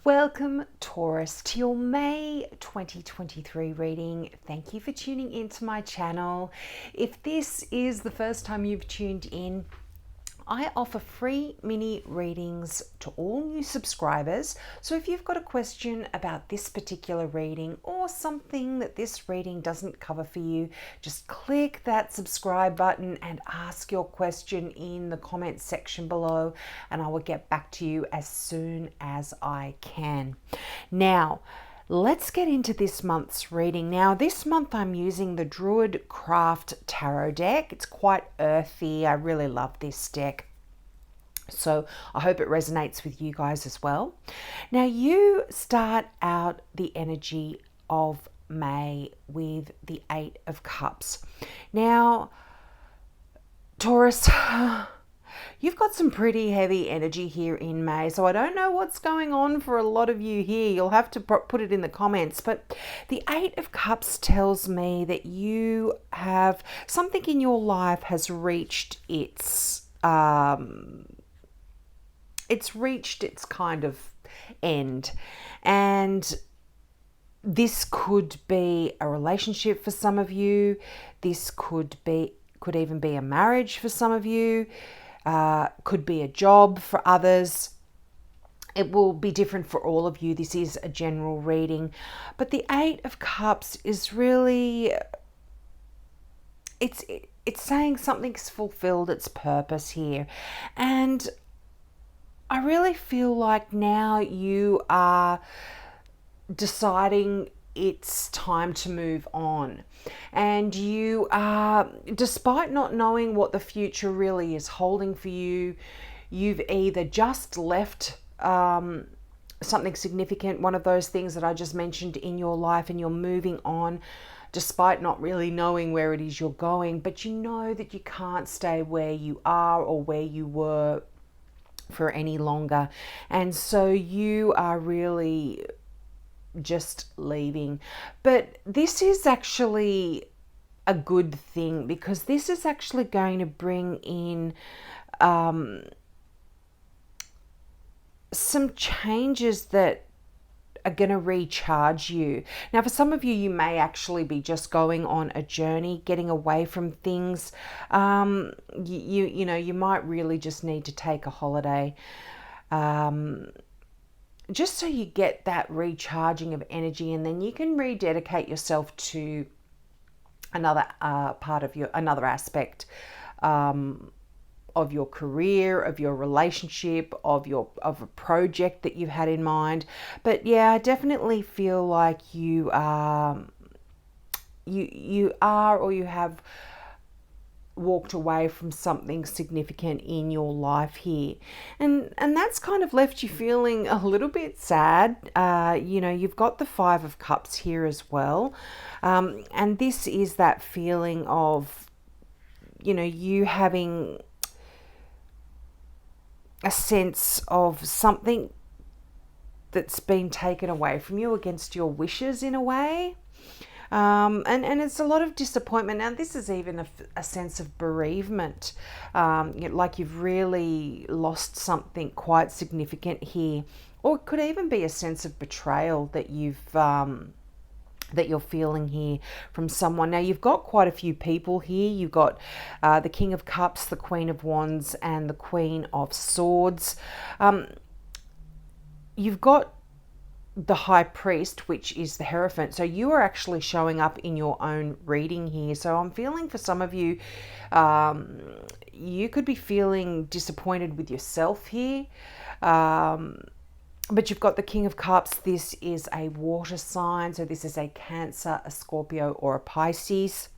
Welcome, Taurus, to your May 2023 reading. Thank you for tuning into my channel. If this is the first time you've tuned in, I offer free mini readings to all new subscribers. So if you've got a question about this particular reading or something that this reading doesn't cover for you, just click that subscribe button and ask your question in the comments section below, and I will get back to you as soon as I can. Now, let's get into this month's reading. Now, this month I'm using the Druid Craft Tarot deck. It's quite earthy. I really love this deck. So I hope it resonates with you guys as well. Now, you start out the energy of May with the Eight of Cups. Now, Taurus, you've got some pretty heavy energy here in May, so I don't know what's going on for a lot of you here. You'll have to put it in the comments, but the Eight of Cups tells me that you have something in your life has reached its kind of end, and this could be a relationship for some of you. This could even be a marriage for some of you. Could be a job for others. It will be different for all of you. This is a general reading, but the Eight of Cups is really, it's saying something's fulfilled its purpose here, and I really feel like now you are deciding it's time to move on, and you are, despite not knowing what the future really is holding for you, you've either just left something significant, one of those things that I just mentioned in your life, and you're moving on despite not really knowing where it is you're going, but you know that you can't stay where you are or where you were for any longer, and so you are really just leaving. But this is actually a good thing, because this is actually going to bring in some changes that are going to recharge you. Now, for some of you, you may actually be just going on a journey, getting away from things. You might really just need to take a holiday, just so you get that recharging of energy, and then you can rededicate yourself to another another aspect of your career, of your relationship, of a project that you've had in mind. But yeah, I definitely feel like you are or you have walked away from something significant in your life here, and that's kind of left you feeling a little bit sad. You've got the Five of Cups here as well, and this is that feeling of you having a sense of something that's been taken away from you against your wishes in a way. And it's a lot of disappointment. Now, this is even a sense of bereavement, like you've really lost something quite significant here, or it could even be a sense of betrayal that you're feeling here from someone. Now, you've got quite a few people here. You've got the King of Cups, the Queen of Wands, and the Queen of Swords. You've got the High Priest, which is the Hierophant. So you are actually showing up in your own reading here. So I'm feeling for some of you, you could be feeling disappointed with yourself here. But you've got the King of Cups. This is a water sign. So this is a Cancer, a Scorpio, or a Pisces.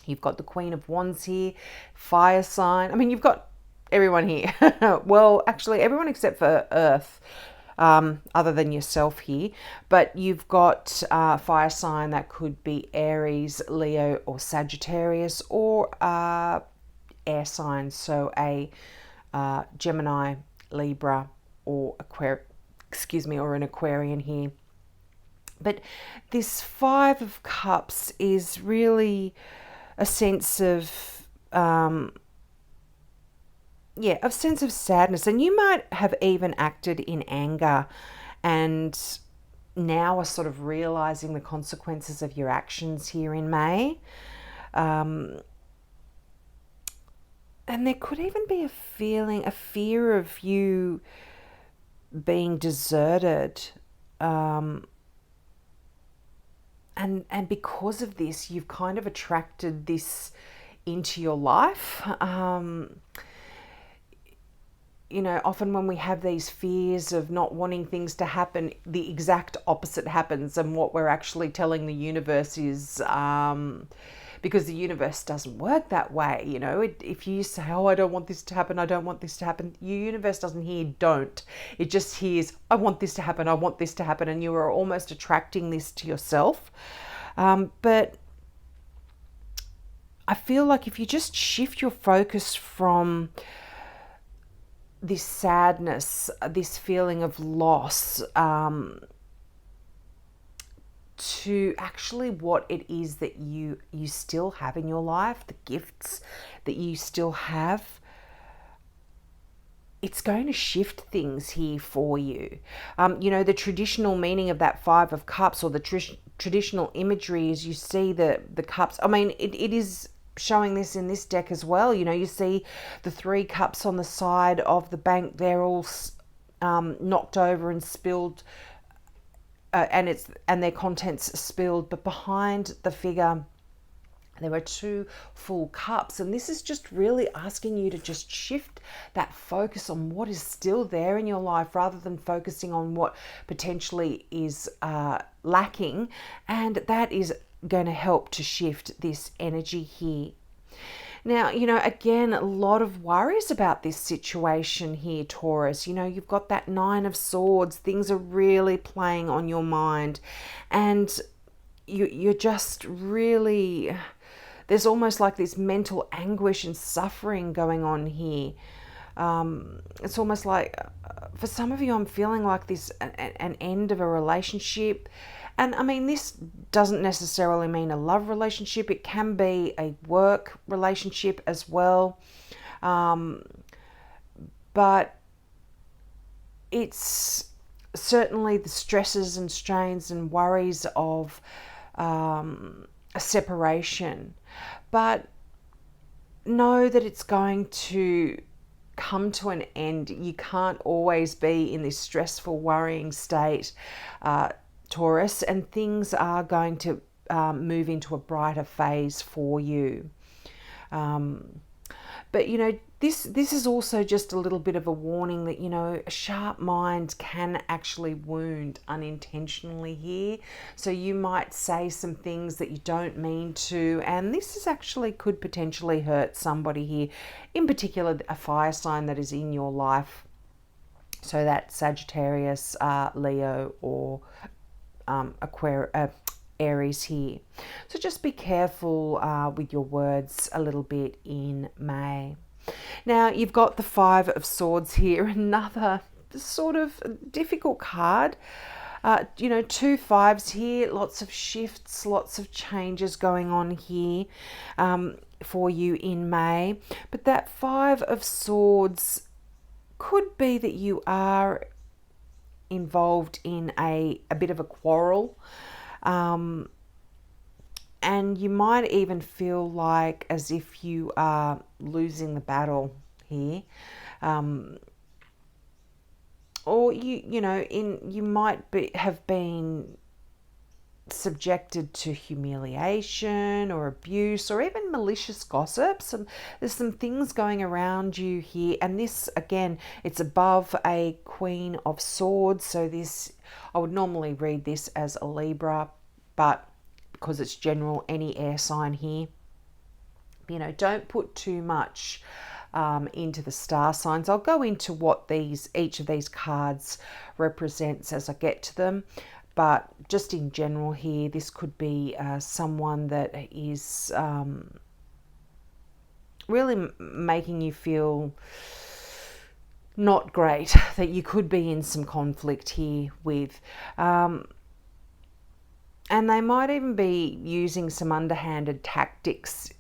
You've got the Queen of Wands here, fire sign. I mean, you've got everyone here. Well, actually, everyone except for Earth. Other than yourself here, but you've got fire sign. That could be Aries, Leo, or Sagittarius, or air signs, so a Gemini, Libra, or or an Aquarian here. But this Five of Cups is really a sense of a sense of sadness, and you might have even acted in anger and now are sort of realizing the consequences of your actions here in May. And there could even be a fear of you being deserted. And because of this, you've kind of attracted this into your life. Often when we have these fears of not wanting things to happen, the exact opposite happens. And what we're actually telling the universe is, because the universe doesn't work that way. If you say, oh, I don't want this to happen, I don't want this to happen, your universe doesn't hear don't. It just hears, I want this to happen, I want this to happen. And you are almost attracting this to yourself. But I feel like if you just shift your focus from this sadness, this feeling of loss, to actually what it is that you still have in your life, the gifts that you still have, it's going to shift things here for you. The traditional meaning of that Five of Cups, or the traditional imagery, is you see the cups. I mean, it is showing this in this deck as well. You see the 3 cups on the side of the bank. They're all knocked over and spilled, and their contents spilled. But behind the figure, there are 2 full cups, and this is just really asking you to just shift that focus on what is still there in your life, rather than focusing on what potentially is lacking, and that is going to help to shift this energy here. Now, again, a lot of worries about this situation here, Taurus. You've got that 9 of Swords. Things are really playing on your mind, and you're just really, there's almost like this mental anguish and suffering going on here. It's almost like, for some of you, I'm feeling like this, an end of a relationship. And I mean, this doesn't necessarily mean a love relationship. It can be a work relationship as well. But it's certainly the stresses and strains and worries of a separation. But know that it's going to come to an end. You can't always be in this stressful, worrying state, Taurus, and things are going to move into a brighter phase for you. But this is also just a little bit of a warning that a sharp mind can actually wound unintentionally here. So you might say some things that you don't mean to, and this is actually could potentially hurt somebody here, in particular a fire sign that is in your life. So that's Sagittarius, Leo, or Aries here. So just be careful with your words a little bit in May. Now, you've got the 5 of Swords here, another sort of difficult card. 2 5s here, lots of shifts, lots of changes going on here for you in May. But that 5 of Swords could be that you are involved in a bit of a quarrel, and you might even feel like as if you are losing the battle here, or you might have been subjected to humiliation or abuse or even malicious gossip. There's some things going around you here, and this, again, it's above a Queen of Swords. So this, I would normally read this as a Libra, but because it's general, any air sign here, don't put too much into the star signs. I'll go into what each of these cards represents as I get to them. But just in general here, this could be someone that is really making you feel not great, that you could be in some conflict here with. And they might even be using some underhanded tactics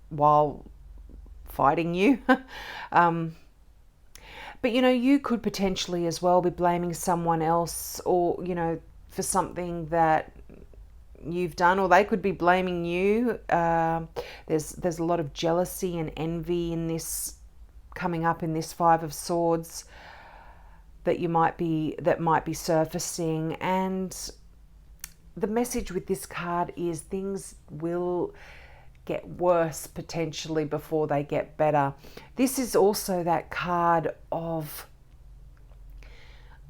while fighting you. But, you could potentially as well be blaming someone else, or, for something that you've done, or they could be blaming you. There's a lot of jealousy and envy in this, coming up in this Five of Swords, that might be surfacing. And the message with this card is things will get worse potentially before they get better. This is also that card of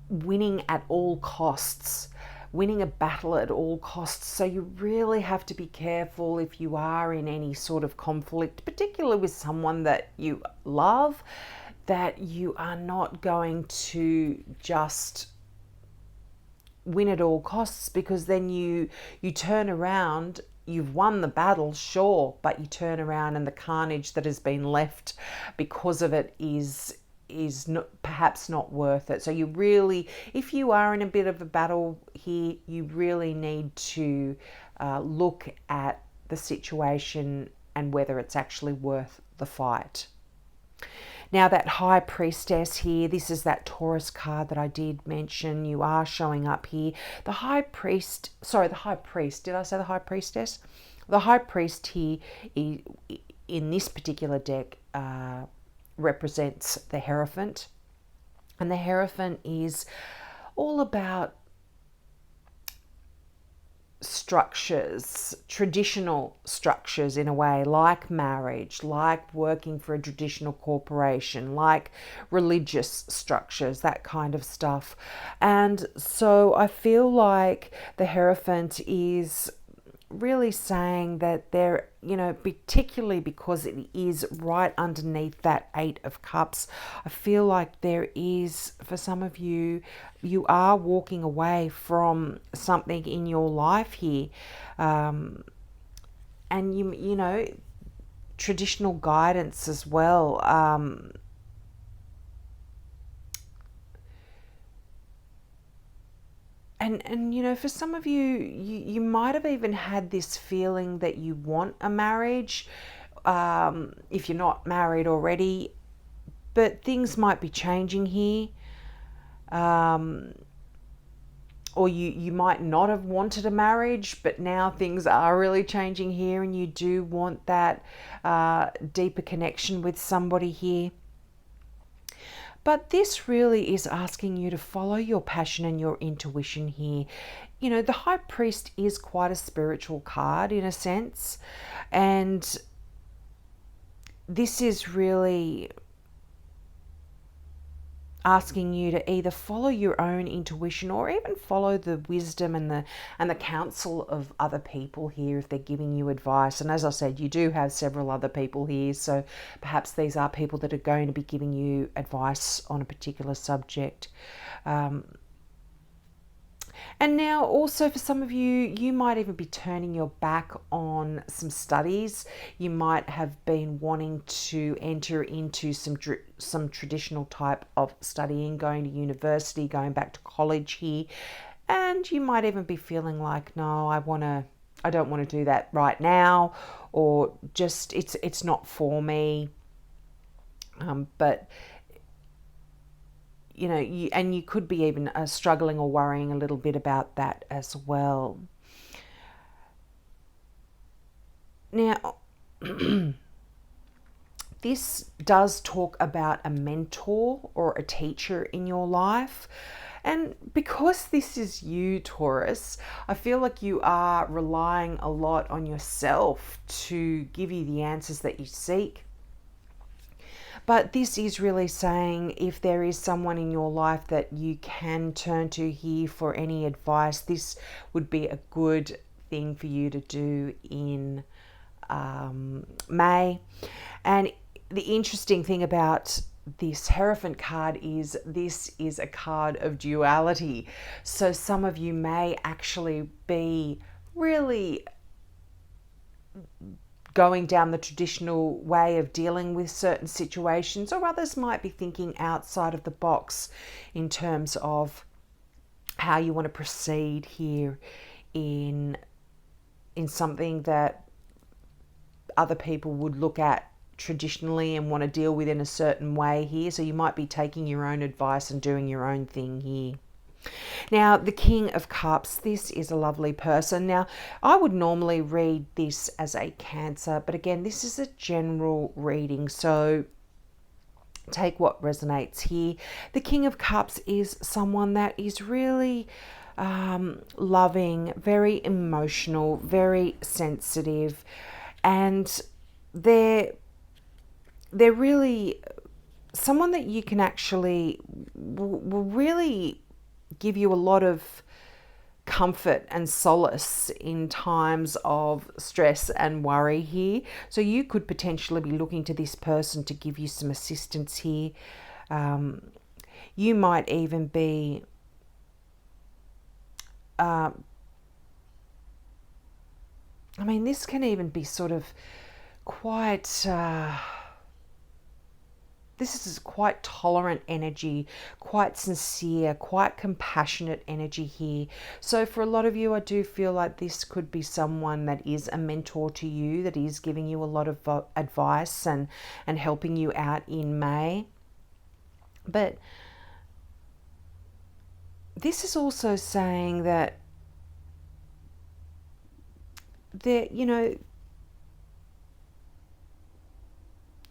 winning at all costs, winning a battle at all costs. So you really have to be careful if you are in any sort of conflict, particularly with someone that you love, that you are not going to just win at all costs, because then you turn around. You've won the battle, sure, but you turn around and the carnage that has been left because of it is not, perhaps not worth it. So you really, if you are in a bit of a battle here, you really need to look at the situation and whether it's actually worth the fight. Now, that High Priestess here, this is that Taurus card that I did mention. You are showing up here. The High Priest, did I say the High Priestess? The High Priest here in this particular deck represents the Hierophant. And the Hierophant is all about structures, traditional structures in a way, like marriage, like working for a traditional corporation, like religious structures, that kind of stuff. And so I feel like the Hierophant is really saying that there, particularly because it is right underneath that Eight of Cups, I feel like there is, for some of you, you are walking away from something in your life here. And traditional guidance as well. And for some of you, you might have even had this feeling that you want a marriage, if you're not married already, but things might be changing here. Or you might not have wanted a marriage, but now things are really changing here and you do want that deeper connection with somebody here. But this really is asking you to follow your passion and your intuition here. The High Priest is quite a spiritual card in a sense. And this is really asking you to either follow your own intuition or even follow the wisdom and the counsel of other people here if they're giving you advice. And as I said, you do have several other people here, so perhaps these are people that are going to be giving you advice on a particular subject. And now also for some of you, you might even be turning your back on some studies. You might have been wanting to enter into some traditional type of studying, going to university, going back to college here. And you might even be feeling like, no, I don't want to do that right now, or just it's not for me. But you could be even struggling or worrying a little bit about that as well. Now, this does talk about a mentor or a teacher in your life. And because this is you, Taurus, I feel like you are relying a lot on yourself to give you the answers that you seek. But this is really saying if there is someone in your life that you can turn to here for any advice, this would be a good thing for you to do in May. And the interesting thing about this Hierophant card is this is a card of duality. So some of you may actually be really going down the traditional way of dealing with certain situations, or others might be thinking outside of the box in terms of how you want to proceed here in something that other people would look at traditionally and want to deal with in a certain way here. So you might be taking your own advice and doing your own thing here. Now, the King of Cups, this is a lovely person. Now, I would normally read this as a Cancer, but again, this is a general reading, so take what resonates here. The King of Cups is someone that is really loving, very emotional, very sensitive, and they're really someone that you can actually will really give you a lot of comfort and solace in times of stress and worry here. So you could potentially be looking to this person to give you some assistance here. You might even be this can even be sort of quite this is quite tolerant energy, quite sincere, quite compassionate energy here. So for a lot of you, I do feel like this could be someone that is a mentor to you, that is giving you a lot of advice and helping you out in May. But this is also saying that there,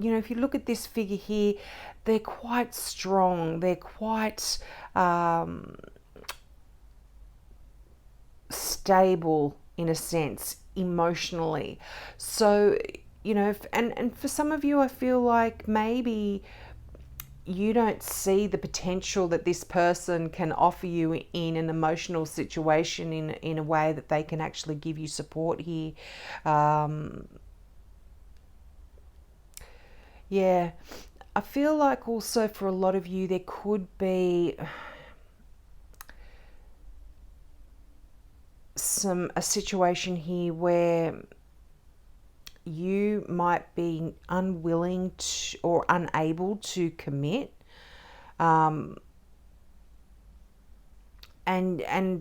if you look at this figure here, they're quite strong. They're quite stable in a sense, emotionally. So, and for some of you, I feel like maybe you don't see the potential that this person can offer you in an emotional situation in a way that they can actually give you support here. Yeah, I feel like also for a lot of you, there could be a situation here where you might be unwilling to, or unable to commit. And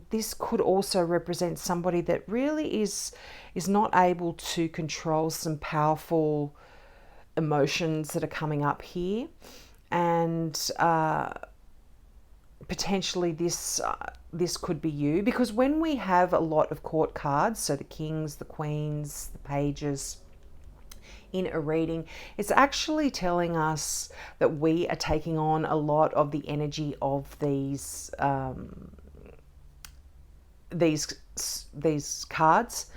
this could also represent somebody that really is not able to control some powerful emotions that are coming up here, and potentially this could be you, because when we have a lot of court cards, so the kings, the queens, the pages in a reading, it's actually telling us that we are taking on a lot of the energy of these cards.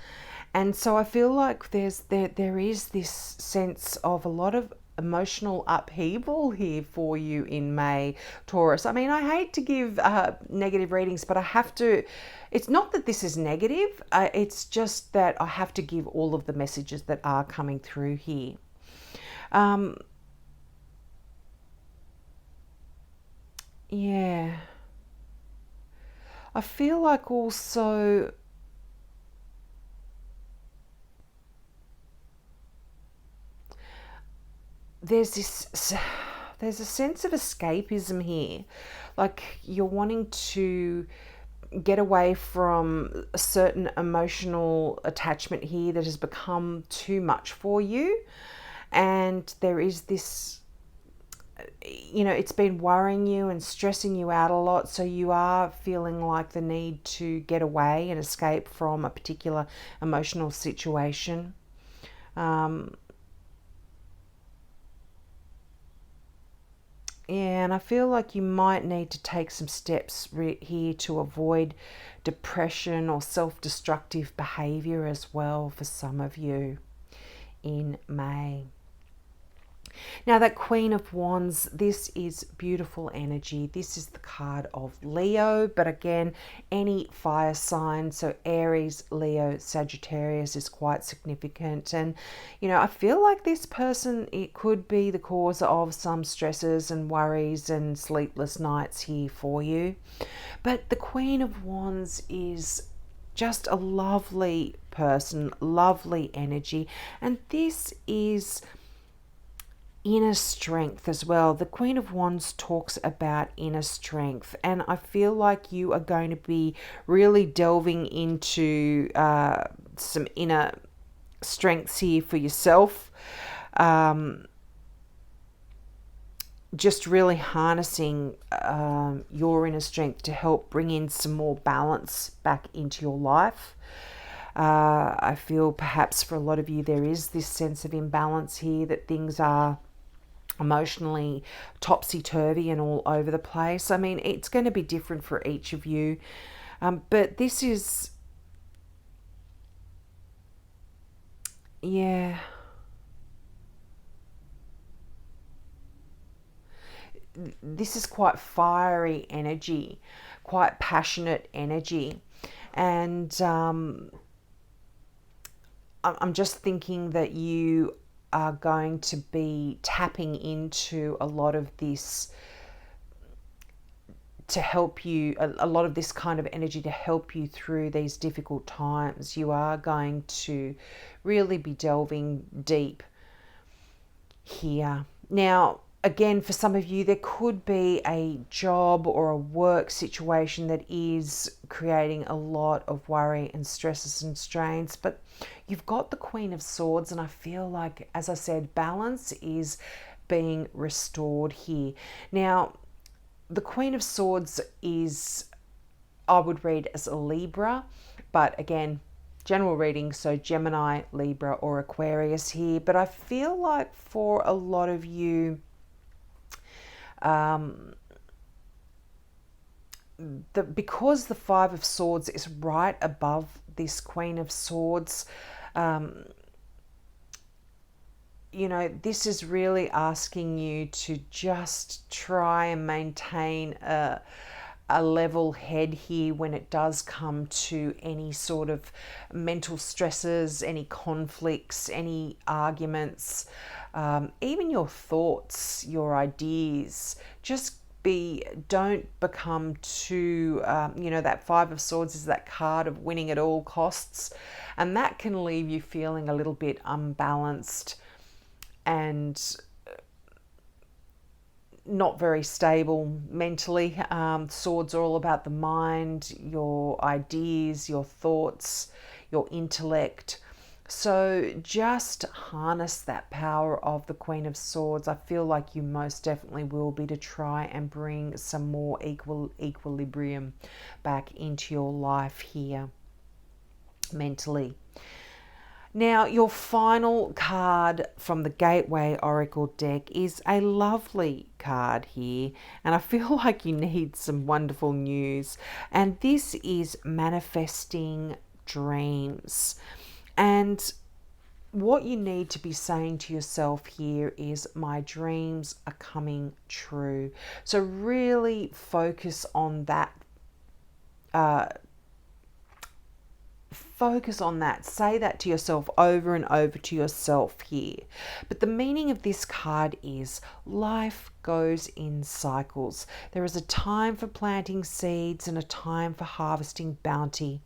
And so I feel like there is this sense of a lot of emotional upheaval here for you in May, Taurus. I mean, I hate to give negative readings, but I have to. It's not that this is negative. It's just that I have to give all of the messages that are coming through here. Yeah. I feel like also there's a sense of escapism here, like you're wanting to get away from a certain emotional attachment here that has become too much for you, and there is this, it's been worrying you and stressing you out a lot, so you are feeling like the need to get away and escape from a particular emotional situation. Yeah, and I feel like you might need to take some steps here to avoid depression or self-destructive behavior as well for some of you in May. Now, that Queen of Wands, this is beautiful energy. This is the card of Leo, but again, any fire sign, so Aries, Leo, Sagittarius is quite significant. And, I feel like this person, it could be the cause of some stresses and worries and sleepless nights here for you. But the Queen of Wands is just a lovely person, lovely energy. And this is inner strength as well. The Queen of Wands talks about inner strength, and I feel like you are going to be really delving into some inner strengths here for yourself. just really harnessing your inner strength to help bring in some more balance back into your life. I feel perhaps for a lot of you there is this sense of imbalance here, that things are emotionally topsy-turvy and all over the place. I mean, it's going to be different for each of you, but this is, yeah, this is quite fiery energy, quite passionate energy. And I'm just thinking that you are going to be tapping into a lot of this to help you, a lot of this kind of energy to help you through these difficult times. You are going to really be delving deep here. Now, again, for some of you, there could be a job or a work situation that is creating a lot of worry and stresses and strains, but you've got the Queen of Swords, and I feel like, as I said, balance is being restored here. Now, the Queen of Swords is, I would read as a Libra, but again, general reading, so Gemini, Libra, or Aquarius here. But I feel like for a lot of you, because the Five of Swords is right above this Queen of Swords, you know, this is really asking you to just try and maintain a level head here when it does come to any sort of mental stresses, any conflicts, any arguments, even your thoughts, your ideas. Just don't become too, you know, that Five of Swords is that card of winning at all costs, and that can leave you feeling a little bit unbalanced and not very stable mentally. Swords are all about the mind, your ideas, your thoughts, your intellect. So just harness that power of the Queen of Swords. I feel like you most definitely will be, to try and bring some more equilibrium back into your life here mentally. Now, your final card from the Gateway Oracle deck is a lovely card here, and I feel like you need some wonderful news. And this is manifesting dreams. And what you need to be saying to yourself here is, my dreams are coming true. So really focus on that. Focus on that. Say that to yourself over and over to yourself here. But the meaning of this card is, life goes in cycles. There is a time for planting seeds and a time for harvesting bounty.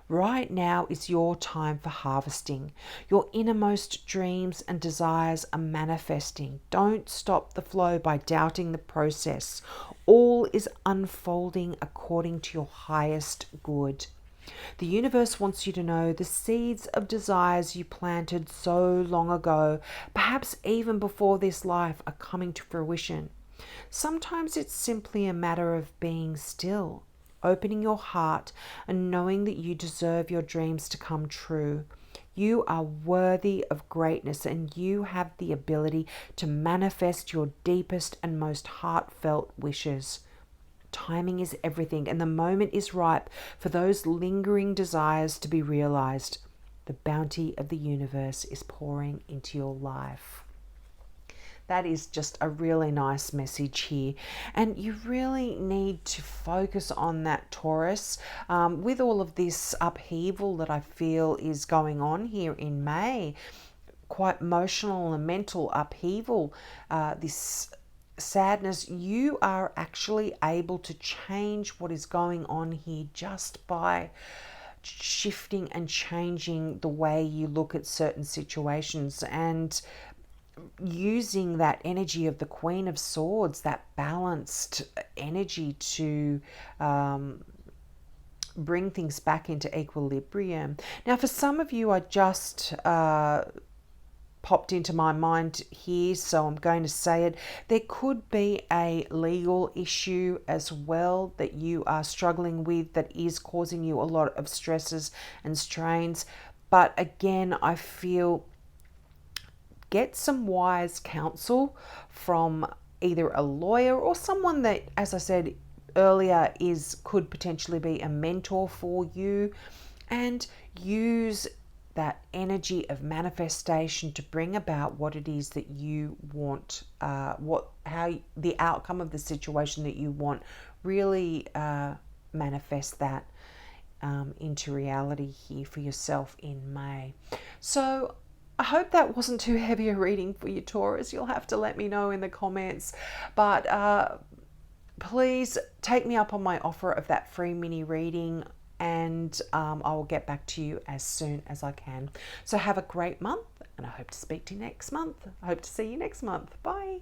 Right now is your time for harvesting. Your innermost dreams and desires are manifesting. Don't stop the flow by doubting the process. All is unfolding according to your highest good. The universe wants you to know the seeds of desires you planted so long ago, perhaps even before this life, are coming to fruition. Sometimes it's simply a matter of being still, opening your heart, and knowing that you deserve your dreams to come true. You are worthy of greatness, and you have the ability to manifest your deepest and most heartfelt wishes. Timing is everything, and the moment is ripe for those lingering desires to be realized. The bounty of the universe is pouring into your life. That is just a really nice message here. And you really need to focus on that, Taurus. With all of this upheaval that I feel is going on here in May, quite emotional and mental upheaval, this sadness, you are actually able to change what is going on here just by shifting and changing the way you look at certain situations, and using that energy of the Queen of Swords, that balanced energy, to bring things back into equilibrium. Now, for some of you, I just popped into my mind here, so I'm going to say it. There could be a legal issue as well that you are struggling with that is causing you a lot of stresses and strains. But again, I feel get some wise counsel from either a lawyer or someone that, as I said earlier, could potentially be a mentor for you, and use that energy of manifestation to bring about what it is that you want, how the outcome of the situation that you want. Really manifest that into reality here for yourself in May. So I hope that wasn't too heavy a reading for you, Taurus. You'll have to let me know in the comments. But please take me up on my offer of that free mini reading, and I will get back to you as soon as I can. So have a great month, and I hope to speak to you next month. I hope to see you next month. Bye.